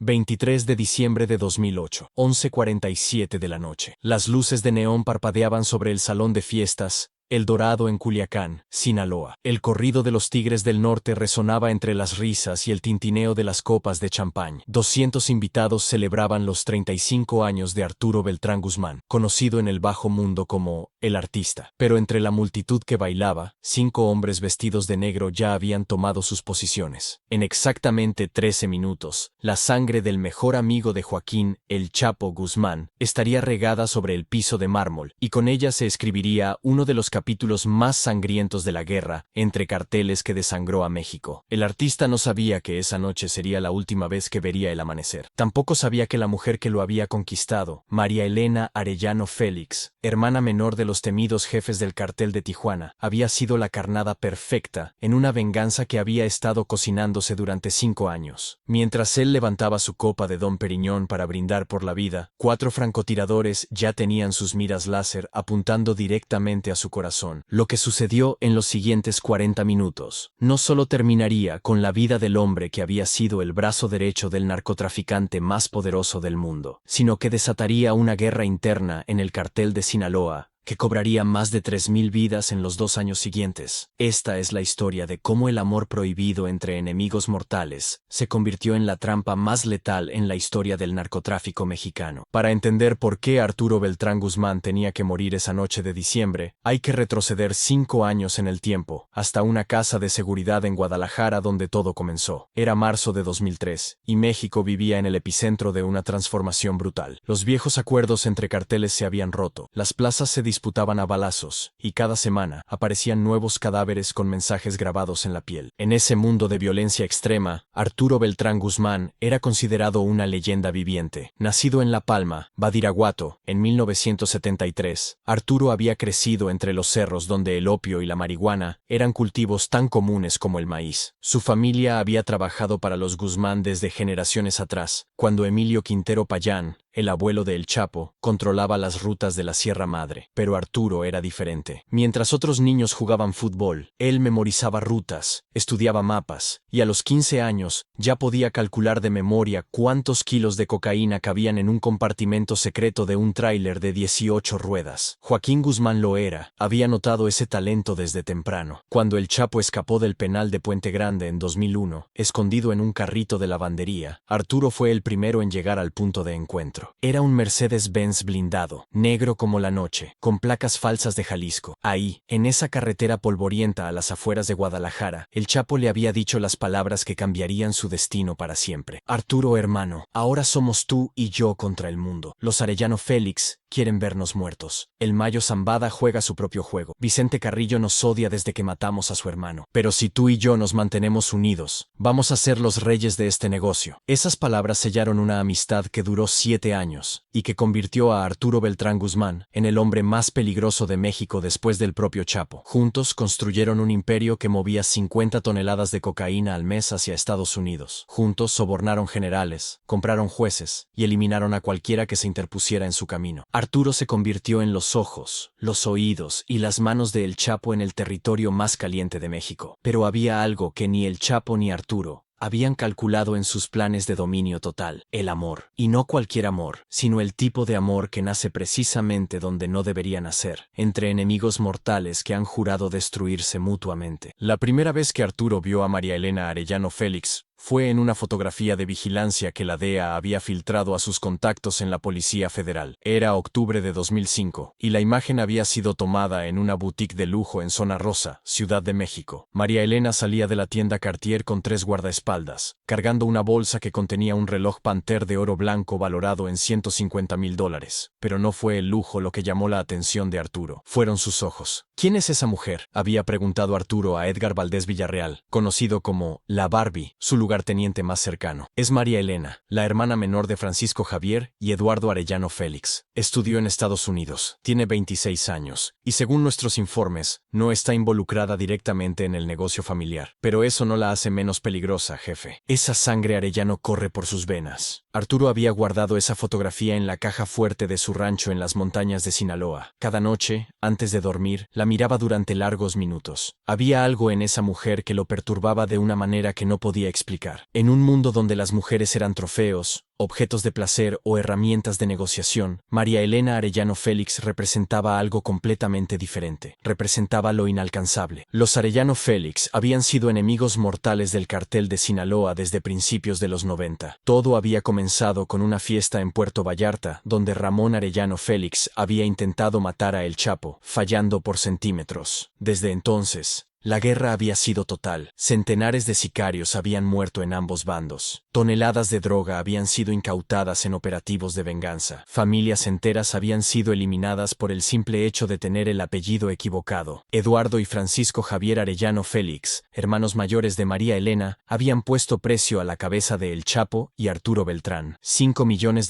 23 de diciembre de 2008, 11:47 de la noche. Las luces de neón parpadeaban sobre el salón de fiestas El Dorado en Culiacán, Sinaloa. El corrido de los Tigres del Norte resonaba entre las risas y el tintineo de las copas de champán. 200 invitados celebraban los 35 años de Arturo Beltrán Guzmán, conocido en el bajo mundo como el artista. Pero entre la multitud que bailaba, 5 hombres vestidos de negro ya habían tomado sus posiciones. En exactamente 13 minutos, la sangre del mejor amigo de Joaquín, el Chapo Guzmán, estaría regada sobre el piso de mármol, y con ella se escribiría uno de los capítulos más sangrientos de la guerra entre carteles que desangró a México. El artista no sabía que esa noche sería la última vez que vería el amanecer. Tampoco sabía que la mujer que lo había conquistado, María Elena Arellano Félix, hermana menor de los temidos jefes del cartel de Tijuana, había sido la carnada perfecta en una venganza que había estado cocinándose durante 5 años. Mientras él levantaba su copa de Dom Periñón para brindar por la vida, 4 francotiradores ya tenían sus miras láser apuntando directamente a su corazón. Lo que sucedió en los siguientes 40 minutos no solo terminaría con la vida del hombre que había sido el brazo derecho del narcotraficante más poderoso del mundo, sino que desataría una guerra interna en el cartel de Sinaloa que cobraría más de 3,000 vidas en los 2 años siguientes. Esta es la historia de cómo el amor prohibido entre enemigos mortales se convirtió en la trampa más letal en la historia del narcotráfico mexicano. Para entender por qué Arturo Beltrán Guzmán tenía que morir esa noche de diciembre, hay que retroceder 5 años en el tiempo, hasta una casa de seguridad en Guadalajara donde todo comenzó. Era marzo de 2003, y México vivía en el epicentro de una transformación brutal. Los viejos acuerdos entre carteles se habían roto, las plazas se disputaban a balazos, y cada semana aparecían nuevos cadáveres con mensajes grabados en la piel. En ese mundo de violencia extrema, Arturo Beltrán Guzmán era considerado una leyenda viviente. Nacido en La Palma, Badiraguato, en 1973, Arturo había crecido entre los cerros donde el opio y la marihuana eran cultivos tan comunes como el maíz. Su familia había trabajado para los Guzmán desde generaciones atrás, cuando Emilio Quintero Payán, el abuelo de El Chapo, controlaba las rutas de la Sierra Madre. Pero Arturo era diferente. Mientras otros niños jugaban fútbol, él memorizaba rutas, estudiaba mapas, y a los 15 años ya podía calcular de memoria cuántos kilos de cocaína cabían en un compartimento secreto de un tráiler de 18 ruedas. Joaquín Guzmán Loera había notado ese talento desde temprano. Cuando El Chapo escapó del penal de Puente Grande en 2001, escondido en un carrito de lavandería, Arturo fue el primero en llegar al punto de encuentro. Era un Mercedes-Benz blindado, negro como la noche, con placas falsas de Jalisco. Ahí, en esa carretera polvorienta a las afueras de Guadalajara, el Chapo le había dicho las palabras que cambiarían su destino para siempre. Arturo, hermano, ahora somos tú y yo contra el mundo. Los Arellano Félix quieren vernos muertos. El Mayo Zambada juega su propio juego. Vicente Carrillo nos odia desde que matamos a su hermano. Pero si tú y yo nos mantenemos unidos, vamos a ser los reyes de este negocio. Esas palabras sellaron una amistad que duró 7 años, y que convirtió a Arturo Beltrán Guzmán en el hombre más peligroso de México después del propio Chapo. Juntos construyeron un imperio que movía 50 toneladas de cocaína al mes hacia Estados Unidos. Juntos sobornaron generales, compraron jueces, y eliminaron a cualquiera que se interpusiera en su camino. Arturo se convirtió en los ojos, los oídos y las manos de El Chapo en el territorio más caliente de México. Pero había algo que ni El Chapo ni Arturo habían calculado en sus planes de dominio total: el amor. Y no cualquier amor, sino el tipo de amor que nace precisamente donde no debería nacer, entre enemigos mortales que han jurado destruirse mutuamente. La primera vez que Arturo vio a María Elena Arellano Félix fue en una fotografía de vigilancia que la DEA había filtrado a sus contactos en la Policía Federal. Era octubre de 2005, y la imagen había sido tomada en una boutique de lujo en Zona Rosa, Ciudad de México. María Elena salía de la tienda Cartier con 3 guardaespaldas, cargando una bolsa que contenía un reloj Panter de oro blanco valorado en $150,000. Pero no fue el lujo lo que llamó la atención de Arturo. Fueron sus ojos. ¿Quién es esa mujer?, había preguntado Arturo a Edgar Valdés Villarreal, conocido como la Barbie, su lugarteniente más cercano. Es María Elena, la hermana menor de Francisco Javier y Eduardo Arellano Félix. Estudió en Estados Unidos, tiene 26 años, y según nuestros informes, no está involucrada directamente en el negocio familiar. Pero eso no la hace menos peligrosa, jefe. Esa sangre Arellano corre por sus venas. Arturo había guardado esa fotografía en la caja fuerte de su rancho en las montañas de Sinaloa. Cada noche, antes de dormir, la miraba durante largos minutos. Había algo en esa mujer que lo perturbaba de una manera que no podía explicar. explicar. En un mundo donde las mujeres eran trofeos, objetos de placer o herramientas de negociación, María Elena Arellano Félix representaba algo completamente diferente. Representaba lo inalcanzable. Los Arellano Félix habían sido enemigos mortales del cartel de Sinaloa desde principios de los 90. Todo había comenzado con una fiesta en Puerto Vallarta, donde Ramón Arellano Félix había intentado matar a El Chapo, fallando por centímetros. Desde entonces, la guerra había sido total. Centenares de sicarios habían muerto en ambos bandos. Toneladas de droga habían sido incautadas en operativos de venganza. Familias enteras habían sido eliminadas por el simple hecho de tener el apellido equivocado. Eduardo y Francisco Javier Arellano Félix, hermanos mayores de María Elena, habían puesto precio a la cabeza de El Chapo y Arturo Beltrán. $5 millones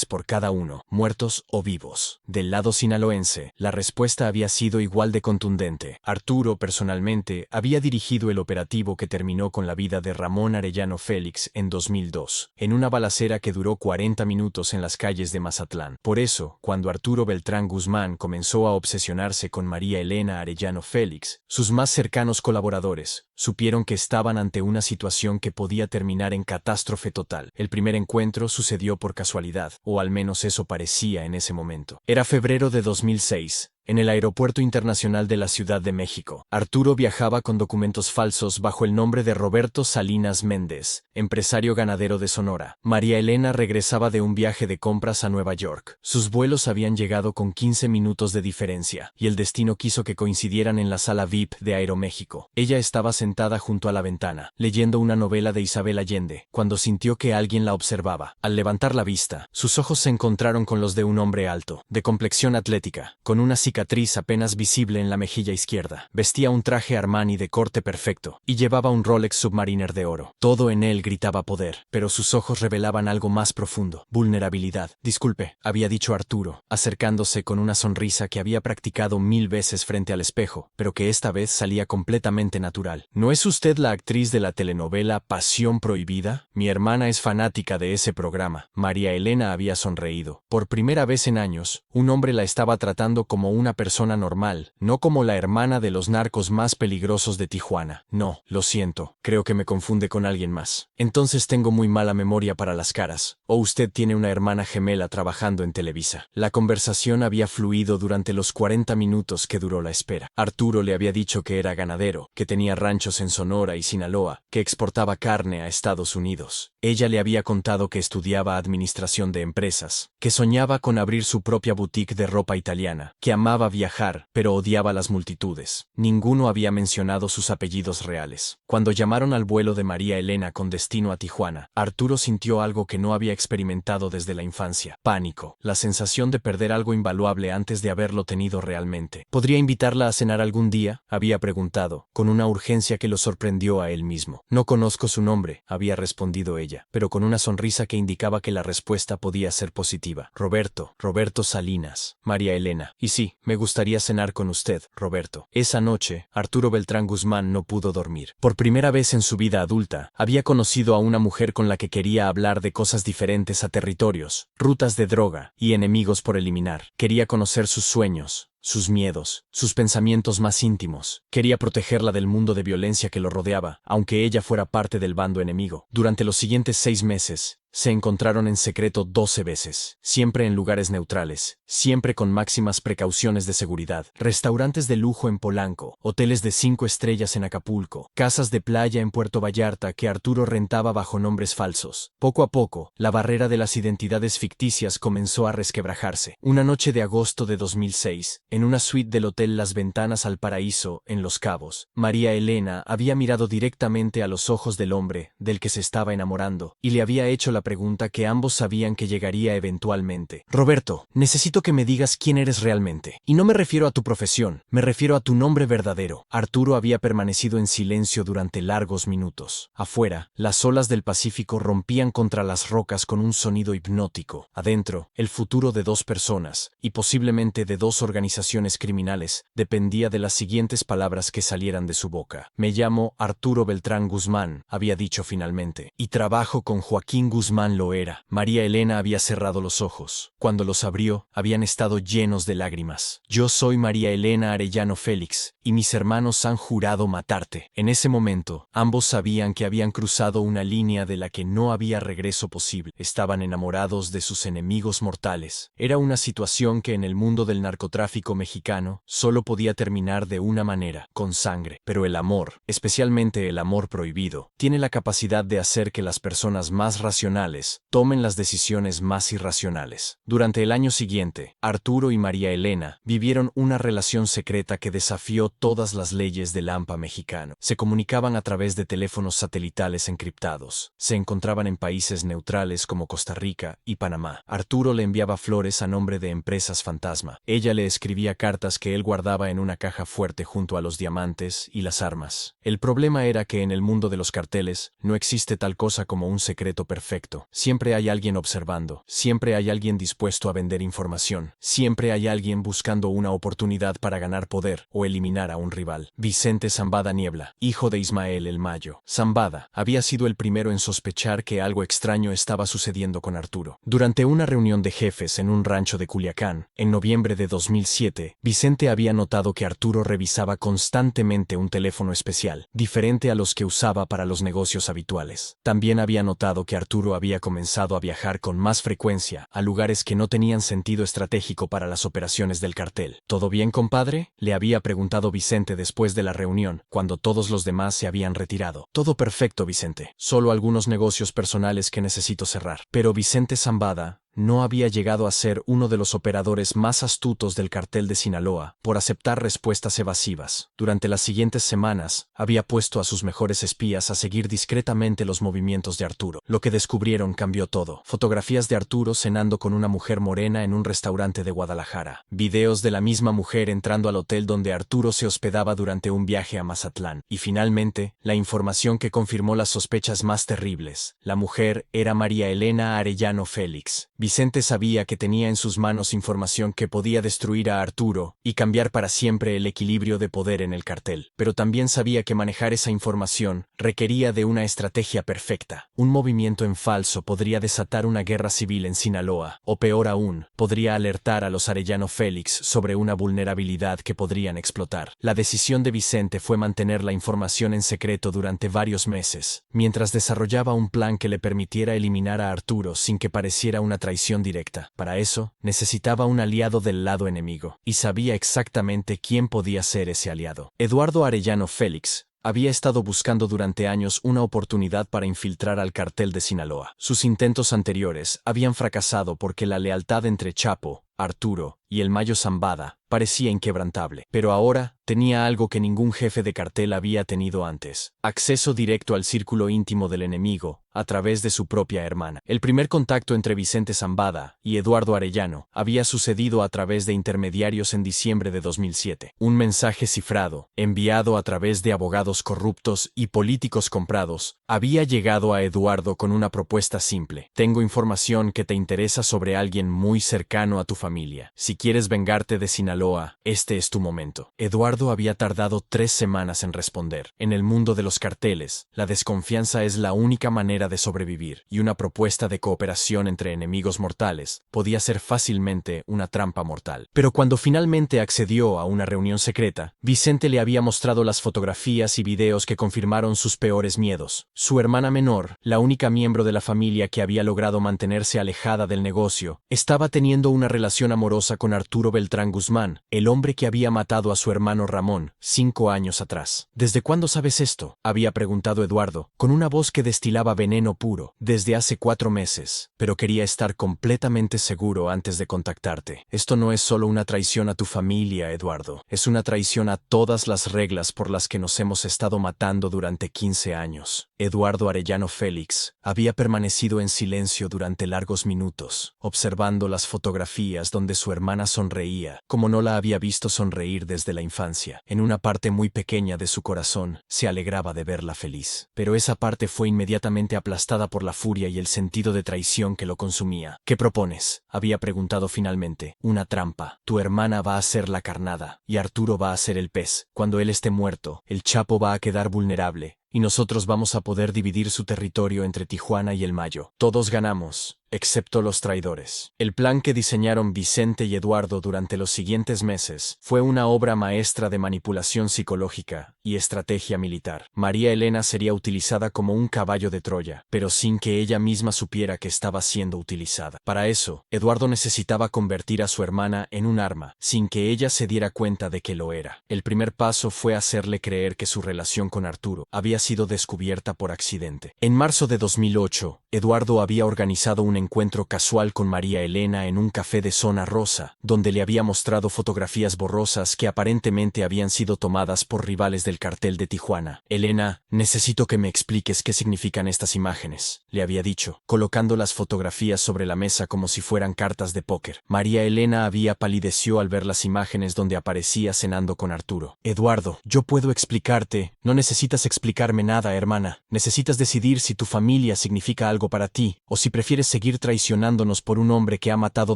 por cada uno, muertos o vivos. Del lado sinaloense, la respuesta había sido igual de contundente. Arturo, personalmente, había dirigido el operativo que terminó con la vida de Ramón Arellano Félix en 2002, en una balacera que duró 40 minutos en las calles de Mazatlán. Por eso, cuando Arturo Beltrán Guzmán comenzó a obsesionarse con María Elena Arellano Félix, sus más cercanos colaboradores supieron que estaban ante una situación que podía terminar en catástrofe total. El primer encuentro sucedió por casualidad, o al menos eso parecía en ese momento. Era febrero de 2006. En el Aeropuerto Internacional de la Ciudad de México, Arturo viajaba con documentos falsos bajo el nombre de Roberto Salinas Méndez, empresario ganadero de Sonora. María Elena regresaba de un viaje de compras a Nueva York. Sus vuelos habían llegado con 15 minutos de diferencia, y el destino quiso que coincidieran en la sala VIP de Aeroméxico. Ella estaba sentada junto a la ventana, leyendo una novela de Isabel Allende, cuando sintió que alguien la observaba. Al levantar la vista, sus ojos se encontraron con los de un hombre alto, de complexión atlética, con una cicatriz apenas visible en la mejilla izquierda. Vestía un traje Armani de corte perfecto y llevaba un Rolex Submariner de oro. Todo en él gritaba poder, pero sus ojos revelaban algo más profundo: vulnerabilidad. Disculpe, había dicho Arturo, acercándose con una sonrisa que había practicado 1000 veces frente al espejo, pero que esta vez salía completamente natural. ¿No es usted la actriz de la telenovela Pasión Prohibida? Mi hermana es fanática de ese programa. María Elena había sonreído. Por primera vez en años, un hombre la estaba tratando como una persona normal, no como la hermana de los narcos más peligrosos de Tijuana. No, lo siento, creo que me confunde con alguien más. Entonces tengo muy mala memoria para las caras. O usted tiene una hermana gemela trabajando en Televisa. La conversación había fluido durante los 40 minutos que duró la espera. Arturo le había dicho que era ganadero, que tenía ranchos en Sonora y Sinaloa, que exportaba carne a Estados Unidos. Ella le había contado que estudiaba administración de empresas, que soñaba con abrir su propia boutique de ropa italiana, que amaba viajar, pero odiaba las multitudes. Ninguno había mencionado sus apellidos reales. Cuando llamaron al vuelo de María Elena con destino a Tijuana, Arturo sintió algo que no había experimentado desde la infancia: pánico, la sensación de perder algo invaluable antes de haberlo tenido realmente. ¿Podría invitarla a cenar algún día?, había preguntado, con una urgencia que lo sorprendió a él mismo. No conozco su nombre, había respondido ella, pero con una sonrisa que indicaba que la respuesta podía ser positiva. Roberto Salinas. María Elena. Y sí, me gustaría cenar con usted, Roberto. Esa noche, Arturo Beltrán Guzmán no pudo dormir. Por primera vez en su vida adulta, había conocido a una mujer con la que quería hablar de cosas diferentes a territorios, rutas de droga y enemigos por eliminar. Quería conocer sus sueños, sus miedos, sus pensamientos más íntimos. Quería protegerla del mundo de violencia que lo rodeaba, aunque ella fuera parte del bando enemigo. Durante los siguientes 6 meses, se encontraron en secreto 12 veces, siempre en lugares neutrales, siempre con máximas precauciones de seguridad. Restaurantes de lujo en Polanco, hoteles de 5 estrellas en Acapulco, casas de playa en Puerto Vallarta que Arturo rentaba bajo nombres falsos. Poco a poco, la barrera de las identidades ficticias comenzó a resquebrajarse. Una noche de agosto de 2006, en una suite del Hotel Las Ventanas al Paraíso, en Los Cabos, María Elena había mirado directamente a los ojos del hombre del que se estaba enamorando, y le había hecho la pregunta que ambos sabían que llegaría eventualmente. Roberto, necesito que me digas quién eres realmente. Y no me refiero a tu profesión, me refiero a tu nombre verdadero. Arturo había permanecido en silencio durante largos minutos. Afuera, las olas del Pacífico rompían contra las rocas con un sonido hipnótico. Adentro, el futuro de 2 personas, y posiblemente de 2 organizaciones criminales, dependía de las siguientes palabras que salieran de su boca. Me llamo Arturo Beltrán Guzmán, había dicho finalmente, y trabajo con Joaquín Guzmán Guzmán lo era. María Elena había cerrado los ojos. Cuando los abrió, habían estado llenos de lágrimas. Yo soy María Elena Arellano Félix, y mis hermanos han jurado matarte. En ese momento, ambos sabían que habían cruzado una línea de la que no había regreso posible. Estaban enamorados de sus enemigos mortales. Era una situación que en el mundo del narcotráfico mexicano solo podía terminar de una manera, con sangre. Pero el amor, especialmente el amor prohibido, tiene la capacidad de hacer que las personas más racionales tomen las decisiones más irracionales. Durante el año siguiente, Arturo y María Elena vivieron una relación secreta que desafió todas las leyes del AMPA mexicano. Se comunicaban a través de teléfonos satelitales encriptados. Se encontraban en países neutrales como Costa Rica y Panamá. Arturo le enviaba flores a nombre de empresas fantasma. Ella le escribía cartas que él guardaba en una caja fuerte junto a los diamantes y las armas. El problema era que en el mundo de los carteles no existe tal cosa como un secreto perfecto. Siempre hay alguien observando. Siempre hay alguien dispuesto a vender información. Siempre hay alguien buscando una oportunidad para ganar poder o eliminar a un rival. Vicente Zambada Niebla, hijo de Ismael el Mayo. Zambada había sido el primero en sospechar que algo extraño estaba sucediendo con Arturo. Durante una reunión de jefes en un rancho de Culiacán, en noviembre de 2007, Vicente había notado que Arturo revisaba constantemente un teléfono especial, diferente a los que usaba para los negocios habituales. También había notado que Arturo había comenzado a viajar con más frecuencia a lugares que no tenían sentido estratégico para las operaciones del cartel. ¿Todo bien, compadre?, le había preguntado Vicente después de la reunión, cuando todos los demás se habían retirado. Todo perfecto, Vicente. Solo algunos negocios personales que necesito cerrar. Pero Vicente Zambada no había llegado a ser uno de los operadores más astutos del cartel de Sinaloa por aceptar respuestas evasivas. Durante las siguientes semanas, había puesto a sus mejores espías a seguir discretamente los movimientos de Arturo. Lo que descubrieron cambió todo. Fotografías de Arturo cenando con una mujer morena en un restaurante de Guadalajara. Videos de la misma mujer entrando al hotel donde Arturo se hospedaba durante un viaje a Mazatlán. Y finalmente, la información que confirmó las sospechas más terribles. La mujer era María Elena Arellano Félix. Vicente sabía que tenía en sus manos información que podía destruir a Arturo y cambiar para siempre el equilibrio de poder en el cartel. Pero también sabía que manejar esa información requería de una estrategia perfecta. Un movimiento en falso podría desatar una guerra civil en Sinaloa, o peor aún, podría alertar a los Arellano Félix sobre una vulnerabilidad que podrían explotar. La decisión de Vicente fue mantener la información en secreto durante varios meses, mientras desarrollaba un plan que le permitiera eliminar a Arturo sin que pareciera una traición directa. Para eso, necesitaba un aliado del lado enemigo, y sabía exactamente quién podía ser ese aliado. Eduardo Arellano Félix había estado buscando durante años una oportunidad para infiltrar al cartel de Sinaloa. Sus intentos anteriores habían fracasado porque la lealtad entre Chapo, Arturo y el Mayo Zambada parecía inquebrantable. Pero ahora tenía algo que ningún jefe de cartel había tenido antes: acceso directo al círculo íntimo del enemigo a través de su propia hermana. El primer contacto entre Vicente Zambada y Eduardo Arellano había sucedido a través de intermediarios en diciembre de 2007. Un mensaje cifrado, enviado a través de abogados corruptos y políticos comprados, había llegado a Eduardo con una propuesta simple: tengo información que te interesa sobre alguien muy cercano a tu familia. Si quieres vengarte de Sinaloa, este es tu momento. Eduardo había tardado 3 semanas en responder. En el mundo de los carteles, la desconfianza es la única manera de sobrevivir, y una propuesta de cooperación entre enemigos mortales podía ser fácilmente una trampa mortal. Pero cuando finalmente accedió a una reunión secreta, Vicente le había mostrado las fotografías y videos que confirmaron sus peores miedos. Su hermana menor, la única miembro de la familia que había logrado mantenerse alejada del negocio, estaba teniendo una relación amorosa con Arturo Beltrán Guzmán, el hombre que había matado a su hermano Ramón 5 años atrás. ¿Desde cuándo sabes esto?, había preguntado Eduardo, con una voz que destilaba veneno puro. Desde hace 4 meses, pero quería estar completamente seguro antes de contactarte. Esto no es solo una traición a tu familia, Eduardo, es una traición a todas las reglas por las que nos hemos estado matando durante 15 años. Eduardo Arellano Félix había permanecido en silencio durante largos minutos, observando las fotografías donde su hermana sonreía, como no la había visto sonreír desde la infancia. En una parte muy pequeña de su corazón, se alegraba de verla feliz. Pero esa parte fue inmediatamente aplastada por la furia y el sentido de traición que lo consumía. ¿Qué propones?, había preguntado finalmente. Una trampa. Tu hermana va a ser la carnada, y Arturo va a ser el pez. Cuando él esté muerto, el Chapo va a quedar vulnerable, y nosotros vamos a poder dividir su territorio entre Tijuana y El Mayo. Todos ganamos, excepto los traidores. El plan que diseñaron Vicente y Eduardo durante los siguientes meses fue una obra maestra de manipulación psicológica y estrategia militar. María Elena sería utilizada como un caballo de Troya, pero sin que ella misma supiera que estaba siendo utilizada. Para eso, Eduardo necesitaba convertir a su hermana en un arma, sin que ella se diera cuenta de que lo era. El primer paso fue hacerle creer que su relación con Arturo había sido descubierta por accidente. En marzo de 2008, Eduardo había organizado un encuentro casual con María Elena en un café de Zona Rosa, donde le había mostrado fotografías borrosas que aparentemente habían sido tomadas por rivales del cartel de Tijuana. Elena, necesito que me expliques qué significan estas imágenes, le había dicho, colocando las fotografías sobre la mesa como si fueran cartas de póker. María Elena había palideció al ver las imágenes donde aparecía cenando con Arturo. Eduardo, yo puedo explicarte. No necesitas explicarme nada, hermana. Necesitas decidir si tu familia significa algo para ti, o si prefieres seguir traicionándonos por un hombre que ha matado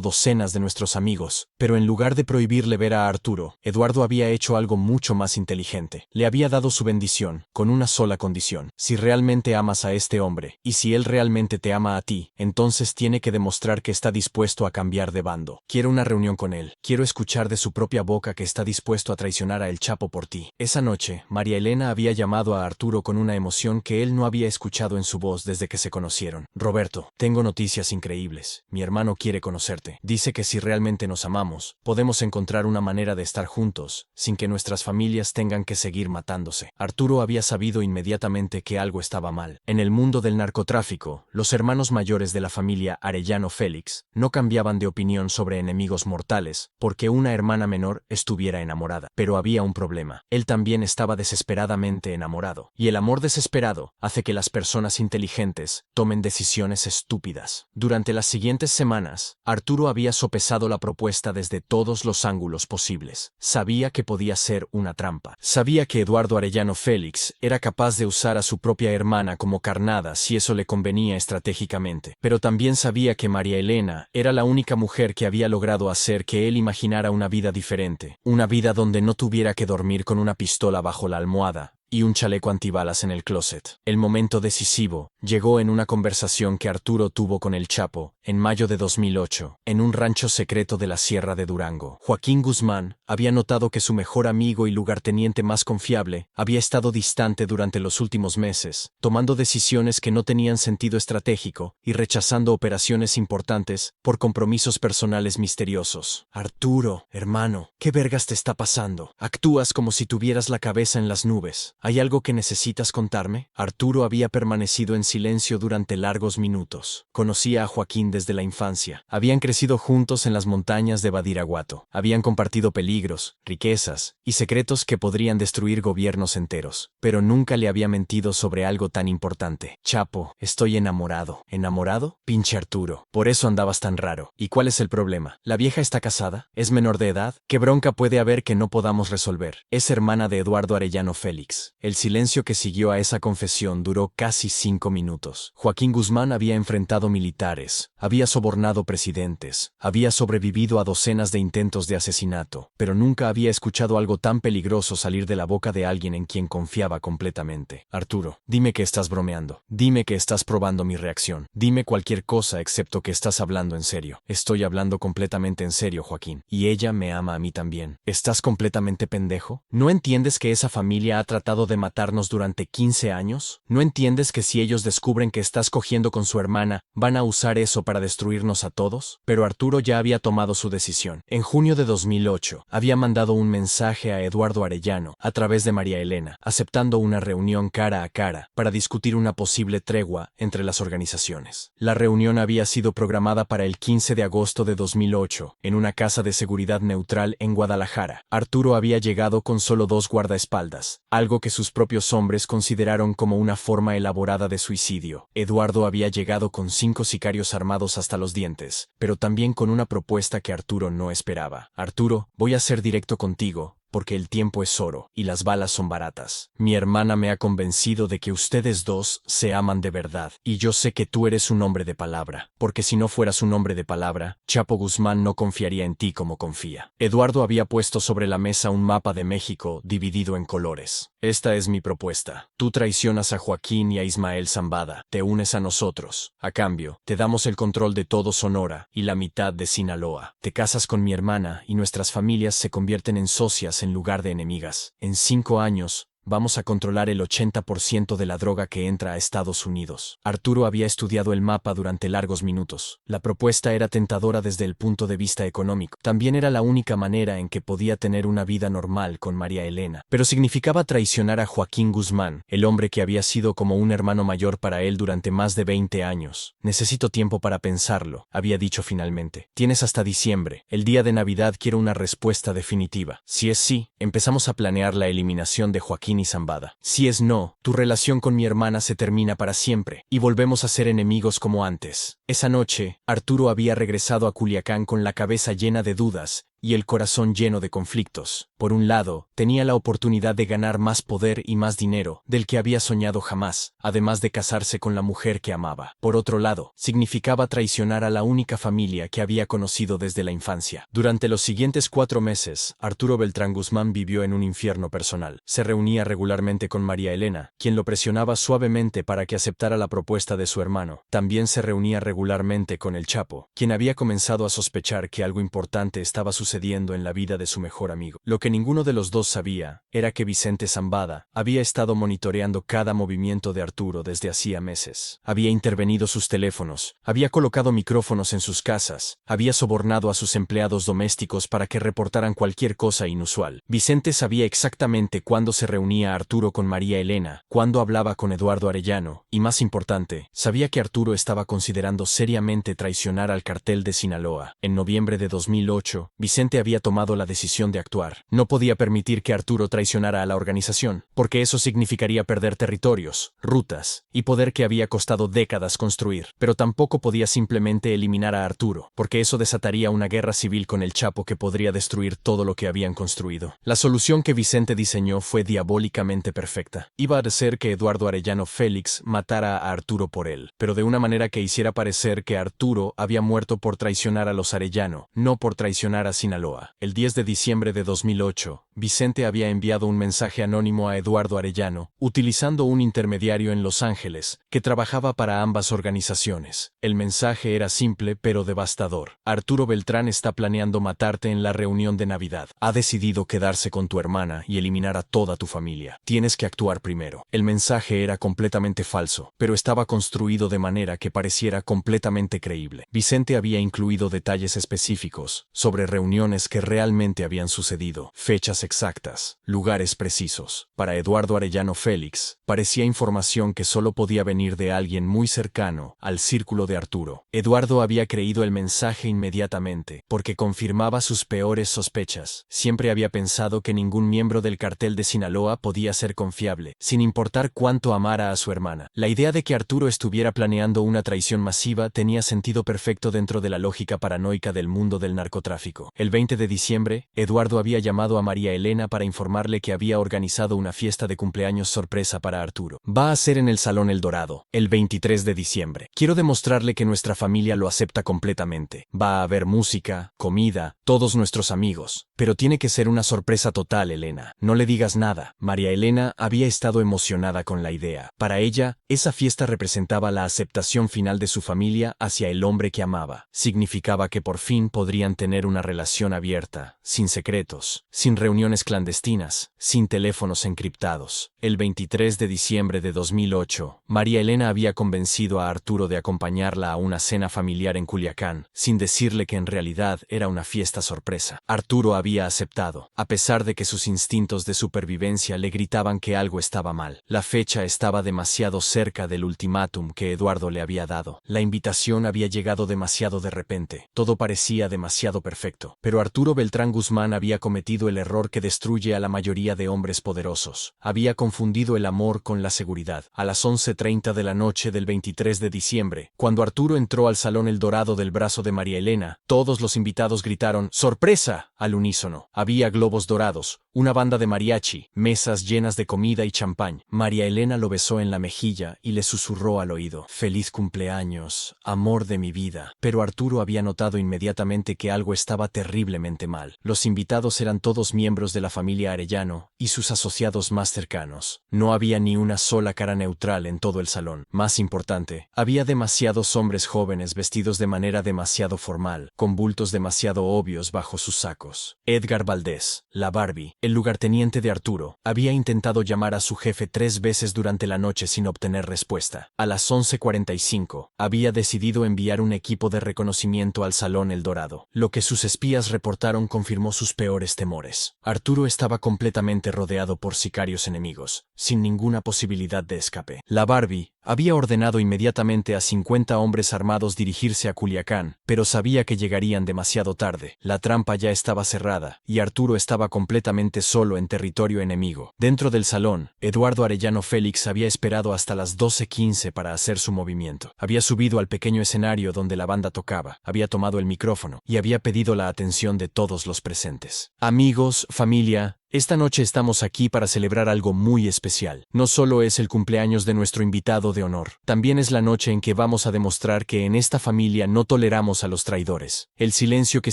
docenas de nuestros amigos. Pero en lugar de prohibirle ver a Arturo, Eduardo había hecho algo mucho más inteligente. Le había dado su bendición, con una sola condición. Si realmente amas a este hombre, y si él realmente te ama a ti, entonces tiene que demostrar que está dispuesto a cambiar de bando. Quiero una reunión con él. Quiero escuchar de su propia boca que está dispuesto a traicionar a El Chapo por ti. Esa noche, María Elena había llamado a Arturo con una emoción que él no había escuchado en su voz desde que se conocieron. Roberto, tengo noticias increíbles. Mi hermano quiere conocerte. Dice que si realmente nos amamos, podemos encontrar una manera de estar juntos, sin que nuestras familias tengan que seguir matándose. Arturo había sabido inmediatamente que algo estaba mal. En el mundo del narcotráfico, los hermanos mayores de la familia Arellano Félix no cambiaban de opinión sobre enemigos mortales porque una hermana menor estuviera enamorada. Pero había un problema. Él también estaba desesperadamente enamorado. Y el amor desesperado hace que las personas inteligentes tomen decisiones estúpidas. Durante las siguientes semanas, Arturo había sopesado la propuesta desde todos los ángulos posibles. Sabía que podía ser una trampa. Sabía que Eduardo Arellano Félix era capaz de usar a su propia hermana como carnada si eso le convenía estratégicamente. Pero también sabía que María Elena era la única mujer que había logrado hacer que él imaginara una vida diferente. Una vida donde no tuviera que dormir con una pistola bajo la almohada y un chaleco antibalas en el closet. El momento decisivo llegó en una conversación que Arturo tuvo con El Chapo en mayo de 2008, en un rancho secreto de la Sierra de Durango. Joaquín Guzmán había notado que su mejor amigo y lugarteniente más confiable había estado distante durante los últimos meses, tomando decisiones que no tenían sentido estratégico y rechazando operaciones importantes por compromisos personales misteriosos. Arturo, hermano, ¿qué vergas te está pasando? Actúas como si tuvieras la cabeza en las nubes. ¿Hay algo que necesitas contarme? Arturo había permanecido en silencio durante largos minutos. Conocía a Joaquín desde la infancia. Habían crecido juntos en las montañas de Badiraguato. Habían compartido peligros, riquezas y secretos que podrían destruir gobiernos enteros. Pero nunca le había mentido sobre algo tan importante. Chapo, estoy enamorado. ¿Enamorado? Pinche Arturo. Por eso andabas tan raro. ¿Y cuál es el problema? ¿La vieja está casada? ¿Es menor de edad? ¿Qué bronca puede haber que no podamos resolver? Es hermana de Eduardo Arellano Félix. El silencio que siguió a esa confesión duró casi 5 minutos. Joaquín Guzmán había enfrentado militares, había sobornado presidentes, había sobrevivido a docenas de intentos de asesinato, pero nunca había escuchado algo tan peligroso salir de la boca de alguien en quien confiaba completamente. Arturo, dime que estás bromeando. Dime que estás probando mi reacción. Dime cualquier cosa excepto que estás hablando en serio. Estoy hablando completamente en serio, Joaquín. Y ella me ama a mí también. ¿Estás completamente pendejo? ¿No entiendes que esa familia ha tratado de matarnos durante 15 años? ¿No entiendes que si ellos descubren que estás cogiendo con su hermana, van a usar eso para destruirnos a todos? Pero Arturo ya había tomado su decisión. En junio de 2008, había mandado un mensaje a Eduardo Arellano, a través de María Elena, aceptando una reunión cara a cara para discutir una posible tregua entre las organizaciones. La reunión había sido programada para el 15 de agosto de 2008, en una casa de seguridad neutral en Guadalajara. Arturo había llegado con solo 2 guardaespaldas, algo que sus propios hombres consideraron como una forma elaborada de suicidio. Eduardo había llegado con 5 sicarios armados hasta los dientes, pero también con una propuesta que Arturo no esperaba. Arturo, voy a ser directo contigo, porque el tiempo es oro y las balas son baratas. Mi hermana me ha convencido de que ustedes dos se aman de verdad, y yo sé que tú eres un hombre de palabra, porque si no fueras un hombre de palabra, Chapo Guzmán no confiaría en ti como confía. Eduardo había puesto sobre la mesa un mapa de México dividido en colores. Esta es mi propuesta. Tú traicionas a Joaquín y a Ismael Zambada, te unes a nosotros. A cambio, te damos el control de todo Sonora y la mitad de Sinaloa. Te casas con mi hermana y nuestras familias se convierten en socias en lugar de enemigas. En 5 años, vamos a controlar el 80% de la droga que entra a Estados Unidos. Arturo había estudiado el mapa durante largos minutos. La propuesta era tentadora desde el punto de vista económico. También era la única manera en que podía tener una vida normal con María Elena. Pero significaba traicionar a Joaquín Guzmán, el hombre que había sido como un hermano mayor para él durante más de 20 años. Necesito tiempo para pensarlo, había dicho finalmente. Tienes hasta diciembre. El día de Navidad quiero una respuesta definitiva. Si es sí, empezamos a planear la eliminación de Joaquín y Zambada. Si es no, tu relación con mi hermana se termina para siempre, y volvemos a ser enemigos como antes. Esa noche, Arturo había regresado a Culiacán con la cabeza llena de dudas y el corazón lleno de conflictos. Por un lado, tenía la oportunidad de ganar más poder y más dinero, del que había soñado jamás, además de casarse con la mujer que amaba. Por otro lado, significaba traicionar a la única familia que había conocido desde la infancia. Durante los siguientes 4 meses, Arturo Beltrán Guzmán vivió en un infierno personal. Se reunía regularmente con María Elena, quien lo presionaba suavemente para que aceptara la propuesta de su hermano. También se reunía regularmente con el Chapo, quien había comenzado a sospechar que algo importante estaba sucediendo en la vida de su mejor amigo. Lo que ninguno de los dos sabía era que Vicente Zambada había estado monitoreando cada movimiento de Arturo desde hacía meses. Había intervenido sus teléfonos, había colocado micrófonos en sus casas, había sobornado a sus empleados domésticos para que reportaran cualquier cosa inusual. Vicente sabía exactamente cuándo se reunía Arturo con María Elena, cuándo hablaba con Eduardo Arellano, y más importante, sabía que Arturo estaba considerando seriamente traicionar al cartel de Sinaloa. En noviembre de 2008, Vicente había tomado la decisión de actuar. No podía permitir que Arturo traicionara a la organización, porque eso significaría perder territorios, rutas y poder que había costado décadas construir. Pero tampoco podía simplemente eliminar a Arturo, porque eso desataría una guerra civil con el Chapo que podría destruir todo lo que habían construido. La solución que Vicente diseñó fue diabólicamente perfecta. Iba a hacer que Eduardo Arellano Félix matara a Arturo por él, pero de una manera que hiciera parecer que Arturo había muerto por traicionar a los Arellano, no por traicionar a Sinaloa. El 10 de diciembre de 2008, Vicente había enviado un mensaje anónimo a Eduardo Arellano, utilizando un intermediario en Los Ángeles, que trabajaba para ambas organizaciones. El mensaje era simple pero devastador. Arturo Beltrán está planeando matarte en la reunión de Navidad. Ha decidido quedarse con tu hermana y eliminar a toda tu familia. Tienes que actuar primero. El mensaje era completamente falso, pero estaba construido de manera que pareciera completamente creíble. Vicente había incluido detalles específicos sobre reuniones que realmente habían sucedido, fechas exactas, lugares precisos. Para Eduardo Arellano Félix, parecía información que solo podía venir de alguien muy cercano al círculo de Arturo. Eduardo había creído el mensaje inmediatamente, porque confirmaba sus peores sospechas. Siempre había pensado que ningún miembro del cartel de Sinaloa podía ser confiable, sin importar cuánto amara a su hermana. La idea de que Arturo estuviera planeando una traición masiva tenía sentido perfecto dentro de la lógica paranoica del mundo del narcotráfico. El 20 de diciembre, Eduardo había llamado a María Elena para informarle que había organizado una fiesta de cumpleaños sorpresa para Arturo. Va a ser en el Salón El Dorado, el 23 de diciembre. Quiero demostrarle que nuestra familia lo acepta completamente. Va a haber música, comida, todos nuestros amigos. Pero tiene que ser una sorpresa total, Elena. No le digas nada. María Elena había estado emocionada con la idea. Para ella, esa fiesta representaba la aceptación final de su familia hacia el hombre que amaba. Significaba que por fin podrían tener una relación abierta, sin secretos, sin reuniones clandestinas, sin teléfonos encriptados. El 23 de diciembre de 2008, María Elena había convencido a Arturo de acompañarla a una cena familiar en Culiacán, sin decirle que en realidad era una fiesta sorpresa. Arturo había aceptado, a pesar de que sus instintos de supervivencia le gritaban que algo estaba mal. La fecha estaba demasiado cerca del ultimátum que Eduardo le había dado. La invitación había llegado demasiado de repente. Todo parecía demasiado perfecto. Pero Arturo Beltrán Guzmán había cometido el error que destruye a la mayoría de hombres poderosos. Había confundido el amor con la seguridad. A las 11:30 de la noche del 23 de diciembre, cuando Arturo entró al Salón El Dorado del brazo de María Elena, todos los invitados gritaron ¡sorpresa! al unísono. Había globos dorados, una banda de mariachi, mesas llenas de comida y champán. María Elena lo besó en la mejilla y le susurró al oído: «Feliz cumpleaños, amor de mi vida». Pero Arturo había notado inmediatamente que algo estaba terriblemente mal. Los invitados eran todos miembros de la familia Arellano y sus asociados más cercanos. No había ni una sola cara neutral en todo el salón. Más importante, había demasiados hombres jóvenes vestidos de manera demasiado formal, con bultos demasiado obvios bajo sus sacos. Edgar Valdés, la Barbie, el lugarteniente de Arturo, había intentado llamar a su jefe 3 veces durante la noche sin obtener respuesta. A las 11:45, había decidido enviar un equipo de reconocimiento al Salón El Dorado. Lo que sus espías reportaron confirmó sus peores temores. Arturo estaba completamente rodeado por sicarios enemigos, sin ninguna posibilidad de escape. La Barbie había ordenado inmediatamente a 50 hombres armados dirigirse a Culiacán, pero sabía que llegarían demasiado tarde. La trampa ya estaba cerrada, y Arturo estaba completamente solo en territorio enemigo. Dentro del salón, Eduardo Arellano Félix había esperado hasta las 12:15 para hacer su movimiento. Había subido al pequeño escenario donde la banda tocaba, había tomado el micrófono, y había pedido la atención de todos los presentes. «Amigos, familia, esta noche estamos aquí para celebrar algo muy especial. No solo es el cumpleaños de nuestro invitado de honor, también es la noche en que vamos a demostrar que en esta familia no toleramos a los traidores». El silencio que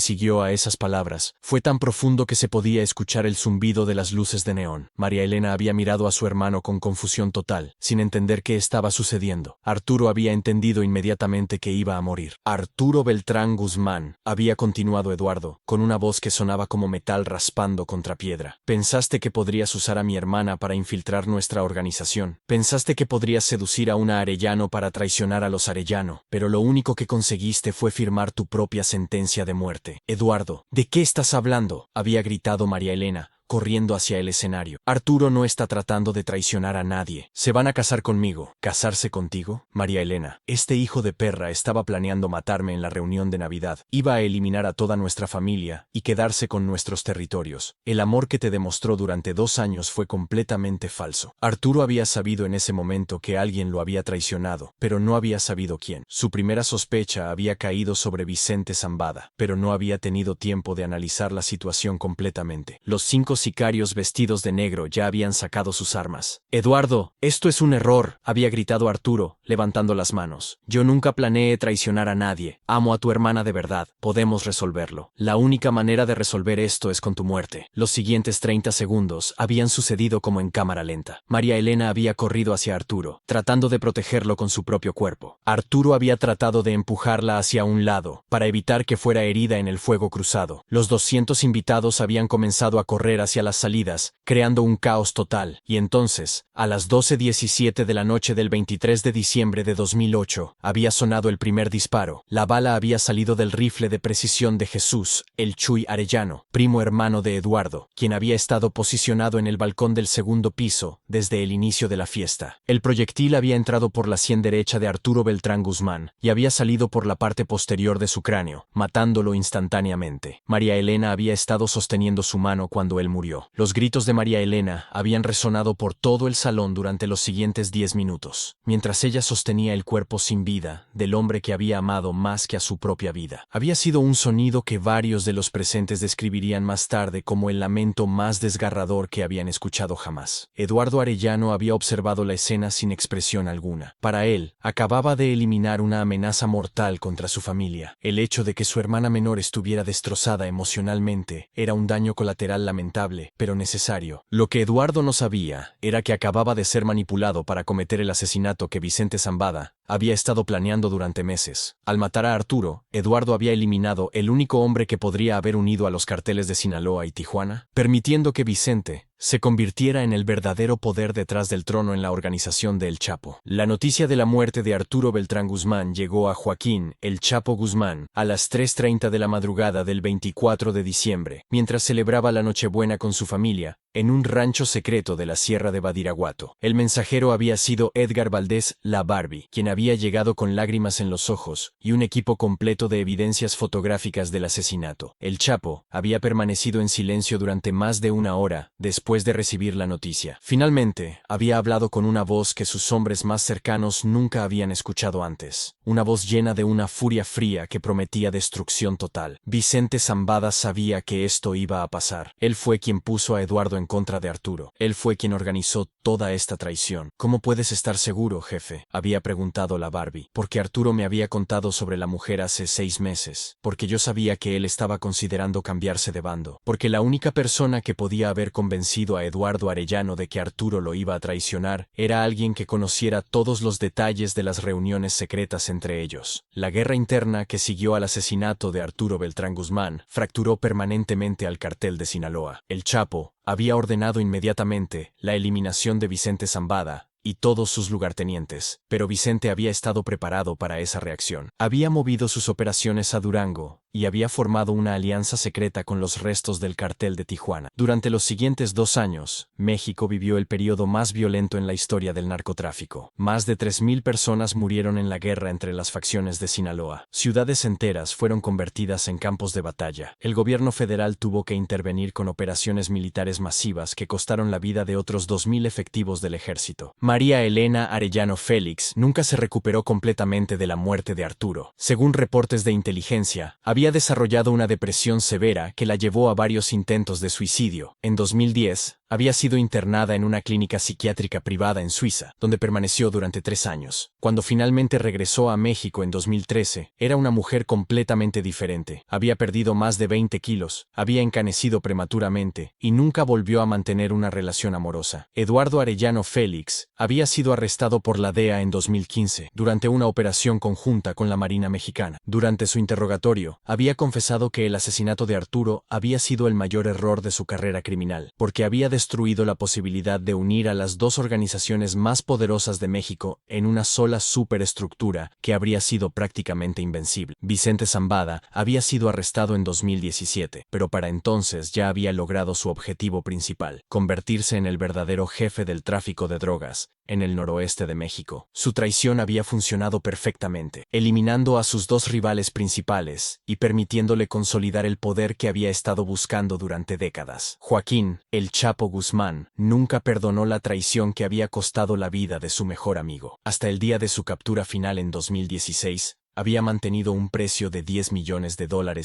siguió a esas palabras fue tan profundo que se podía escuchar el zumbido de las luces de neón. María Elena había mirado a su hermano con confusión total, sin entender qué estaba sucediendo. Arturo había entendido inmediatamente que iba a morir. «Arturo Beltrán Guzmán», había continuado Eduardo, con una voz que sonaba como metal raspando contra piedra. «Pensaste que podrías usar a mi hermana para infiltrar nuestra organización. Pensaste que podrías seducir a una Arellano para traicionar a los Arellano, pero lo único que conseguiste fue firmar tu propia sentencia de muerte». «Eduardo, ¿de qué estás hablando?», había gritado María Elena, corriendo hacia el escenario. «Arturo no está tratando de traicionar a nadie. Se van a casar conmigo». «¿Casarse contigo?». «María Elena, este hijo de perra estaba planeando matarme en la reunión de Navidad. Iba a eliminar a toda nuestra familia y quedarse con nuestros territorios. El amor que te demostró durante 2 años fue completamente falso». Arturo había sabido en ese momento que alguien lo había traicionado, pero no había sabido quién. Su primera sospecha había caído sobre Vicente Zambada, pero no había tenido tiempo de analizar la situación completamente. Los 5 sicarios vestidos de negro ya habían sacado sus armas. «Eduardo, esto es un error», había gritado Arturo, levantando las manos. «Yo nunca planeé traicionar a nadie. Amo a tu hermana de verdad. Podemos resolverlo. La única manera de resolver esto es con tu muerte». Los siguientes 30 segundos habían sucedido como en cámara lenta. María Elena había corrido hacia Arturo, tratando de protegerlo con su propio cuerpo. Arturo había tratado de empujarla hacia un lado, para evitar que fuera herida en el fuego cruzado. Los 200 invitados habían comenzado a correr hacia las salidas, creando un caos total, y entonces, a las 12:17 de la noche del 23 de diciembre de 2008, había sonado el primer disparo. La bala había salido del rifle de precisión de Jesús, el Chuy Arellano, primo hermano de Eduardo, quien había estado posicionado en el balcón del segundo piso desde el inicio de la fiesta. El proyectil había entrado por la sien derecha de Arturo Beltrán Guzmán y había salido por la parte posterior de su cráneo, matándolo instantáneamente. María Elena había estado sosteniendo su mano cuando él murió. Los gritos de María Elena habían resonado por todo el salón durante los siguientes 10 minutos, mientras ella sostenía el cuerpo sin vida del hombre que había amado más que a su propia vida. Había sido un sonido que varios de los presentes describirían más tarde como el lamento más desgarrador que habían escuchado jamás. Eduardo Arellano había observado la escena sin expresión alguna. Para él, acababa de eliminar una amenaza mortal contra su familia. El hecho de que su hermana menor estuviera destrozada emocionalmente era un daño colateral lamentable, pero necesario. Lo que Eduardo no sabía era que acababa de ser manipulado para cometer el asesinato que Vicente Zambada había estado planeando durante meses. Al matar a Arturo, Eduardo había eliminado el único hombre que podría haber unido a los carteles de Sinaloa y Tijuana, permitiendo que Vicente se convirtiera en el verdadero poder detrás del trono en la organización de El Chapo. La noticia de la muerte de Arturo Beltrán Guzmán llegó a Joaquín El Chapo Guzmán a las 3:30 de la madrugada del 24 de diciembre. Mientras celebraba la Nochebuena con su familia, en un rancho secreto de la Sierra de Badiraguato. El mensajero había sido Edgar Valdés, la Barbie, quien había llegado con lágrimas en los ojos y un equipo completo de evidencias fotográficas del asesinato. El Chapo había permanecido en silencio durante más de una hora después de recibir la noticia. Finalmente, había hablado con una voz que sus hombres más cercanos nunca habían escuchado antes. Una voz llena de una furia fría que prometía destrucción total. Vicente Zambada sabía que esto iba a pasar. Él fue quien puso a Eduardo en contra de Arturo. Él fue quien organizó toda esta traición. ¿Cómo puedes estar seguro, jefe?, había preguntado la Barbie. Porque Arturo me había contado sobre la mujer hace 6 meses. Porque yo sabía que él estaba considerando cambiarse de bando. Porque la única persona que podía haber convencido a Eduardo Arellano de que Arturo lo iba a traicionar era alguien que conociera todos los detalles de las reuniones secretas entre ellos. La guerra interna que siguió al asesinato de Arturo Beltrán Guzmán fracturó permanentemente al cartel de Sinaloa. El Chapo había ordenado inmediatamente la eliminación de Vicente Zambada y todos sus lugartenientes, pero Vicente había estado preparado para esa reacción. Había movido sus operaciones a Durango y había formado una alianza secreta con los restos del cartel de Tijuana. Durante los siguientes 2 años, México vivió el periodo más violento en la historia del narcotráfico. Más de 3,000 personas murieron en la guerra entre las facciones de Sinaloa. Ciudades enteras fueron convertidas en campos de batalla. El gobierno federal tuvo que intervenir con operaciones militares masivas que costaron la vida de otros 2,000 efectivos del ejército. María Elena Arellano Félix nunca se recuperó completamente de la muerte de Arturo. Según reportes de inteligencia, había desarrollado una depresión severa que la llevó a varios intentos de suicidio. En 2010, había sido internada en una clínica psiquiátrica privada en Suiza, donde permaneció durante 3 años. Cuando finalmente regresó a México en 2013, era una mujer completamente diferente. Había perdido más de 20 kilos, había encanecido prematuramente y nunca volvió a mantener una relación amorosa. Eduardo Arellano Félix había sido arrestado por la DEA en 2015, durante una operación conjunta con la Marina Mexicana. Durante su interrogatorio, había confesado que el asesinato de Arturo había sido el mayor error de su carrera criminal, porque había destruido la posibilidad de unir a las 2 organizaciones más poderosas de México en una sola superestructura que habría sido prácticamente invencible. Vicente Zambada había sido arrestado en 2017, pero para entonces ya había logrado su objetivo principal, convertirse en el verdadero jefe del tráfico de drogas en el noroeste de México. Su traición había funcionado perfectamente, eliminando a sus 2 rivales principales y permitiéndole consolidar el poder que había estado buscando durante décadas. Joaquín, el Chapo Guzmán, nunca perdonó la traición que había costado la vida de su mejor amigo. Hasta el día de su captura final en 2016, había mantenido un precio de $10 millones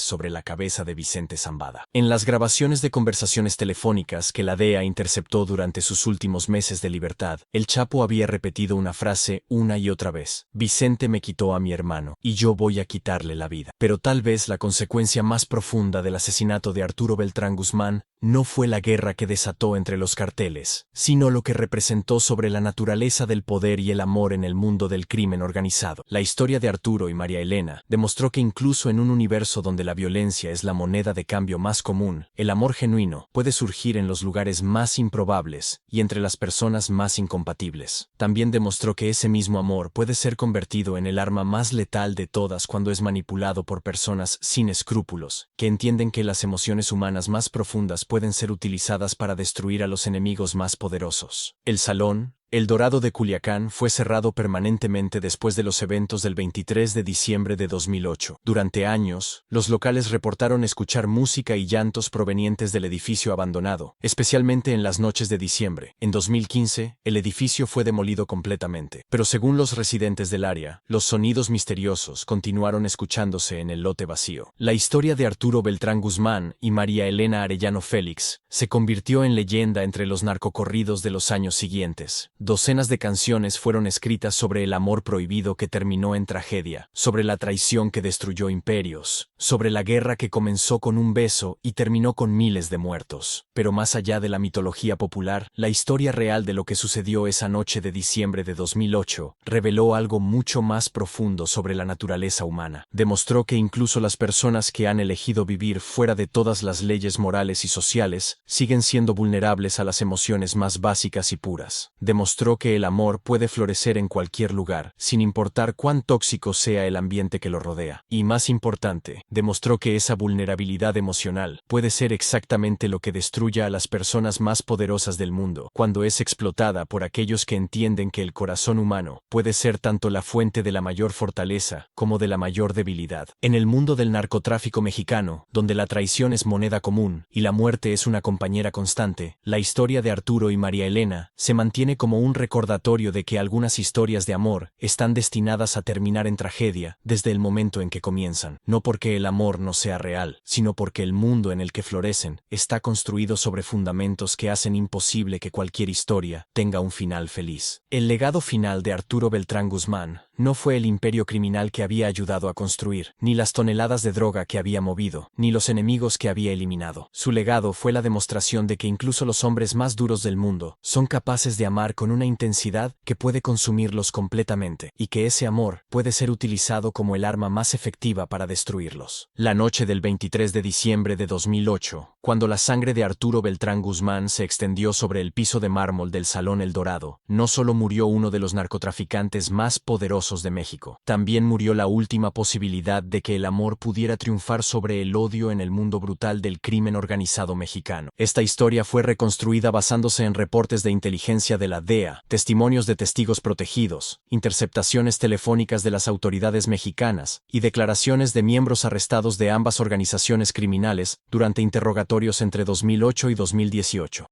sobre la cabeza de Vicente Zambada. En las grabaciones de conversaciones telefónicas que la DEA interceptó durante sus últimos meses de libertad, el Chapo había repetido una frase una y otra vez: Vicente me quitó a mi hermano, y yo voy a quitarle la vida. Pero tal vez la consecuencia más profunda del asesinato de Arturo Beltrán Guzmán no fue la guerra que desató entre los carteles, sino lo que representó sobre la naturaleza del poder y el amor en el mundo del crimen organizado. La historia de Arturo y María Elena demostró que incluso en un universo donde la violencia es la moneda de cambio más común, el amor genuino puede surgir en los lugares más improbables y entre las personas más incompatibles. También demostró que ese mismo amor puede ser convertido en el arma más letal de todas cuando es manipulado por personas sin escrúpulos, que entienden que las emociones humanas más profundas pueden ser utilizadas para destruir a los enemigos más poderosos. El Salón El Dorado de Culiacán fue cerrado permanentemente después de los eventos del 23 de diciembre de 2008. Durante años, los locales reportaron escuchar música y llantos provenientes del edificio abandonado, especialmente en las noches de diciembre. En 2015, el edificio fue demolido completamente, pero según los residentes del área, los sonidos misteriosos continuaron escuchándose en el lote vacío. La historia de Arturo Beltrán Guzmán y María Elena Arellano Félix se convirtió en leyenda entre los narcocorridos de los años siguientes. Docenas de canciones fueron escritas sobre el amor prohibido que terminó en tragedia, sobre la traición que destruyó imperios, sobre la guerra que comenzó con un beso y terminó con miles de muertos. Pero más allá de la mitología popular, la historia real de lo que sucedió esa noche de diciembre de 2008 reveló algo mucho más profundo sobre la naturaleza humana. Demostró que incluso las personas que han elegido vivir fuera de todas las leyes morales y sociales siguen siendo vulnerables a las emociones más básicas y puras. Demostró demostró que el amor puede florecer en cualquier lugar, sin importar cuán tóxico sea el ambiente que lo rodea. Y más importante, demostró que esa vulnerabilidad emocional puede ser exactamente lo que destruya a las personas más poderosas del mundo, cuando es explotada por aquellos que entienden que el corazón humano puede ser tanto la fuente de la mayor fortaleza como de la mayor debilidad. En el mundo del narcotráfico mexicano, donde la traición es moneda común y la muerte es una compañera constante, la historia de Arturo y María Elena se mantiene como un recordatorio de que algunas historias de amor están destinadas a terminar en tragedia desde el momento en que comienzan, no porque el amor no sea real, sino porque el mundo en el que florecen está construido sobre fundamentos que hacen imposible que cualquier historia tenga un final feliz. El legado final de Arturo Beltrán Guzmán no fue el imperio criminal que había ayudado a construir, ni las toneladas de droga que había movido, ni los enemigos que había eliminado. Su legado fue la demostración de que incluso los hombres más duros del mundo son capaces de amar con una intensidad que puede consumirlos completamente, y que ese amor puede ser utilizado como el arma más efectiva para destruirlos. La noche del 23 de diciembre de 2008, cuando la sangre de Arturo Beltrán Guzmán se extendió sobre el piso de mármol del Salón El Dorado, no solo murió uno de los narcotraficantes más poderosos de México, también murió la última posibilidad de que el amor pudiera triunfar sobre el odio en el mundo brutal del crimen organizado mexicano. Esta historia fue reconstruida basándose en reportes de inteligencia de la DEA, testimonios de testigos protegidos, interceptaciones telefónicas de las autoridades mexicanas y declaraciones de miembros arrestados de ambas organizaciones criminales durante interrogatorios entre 2008 y 2018.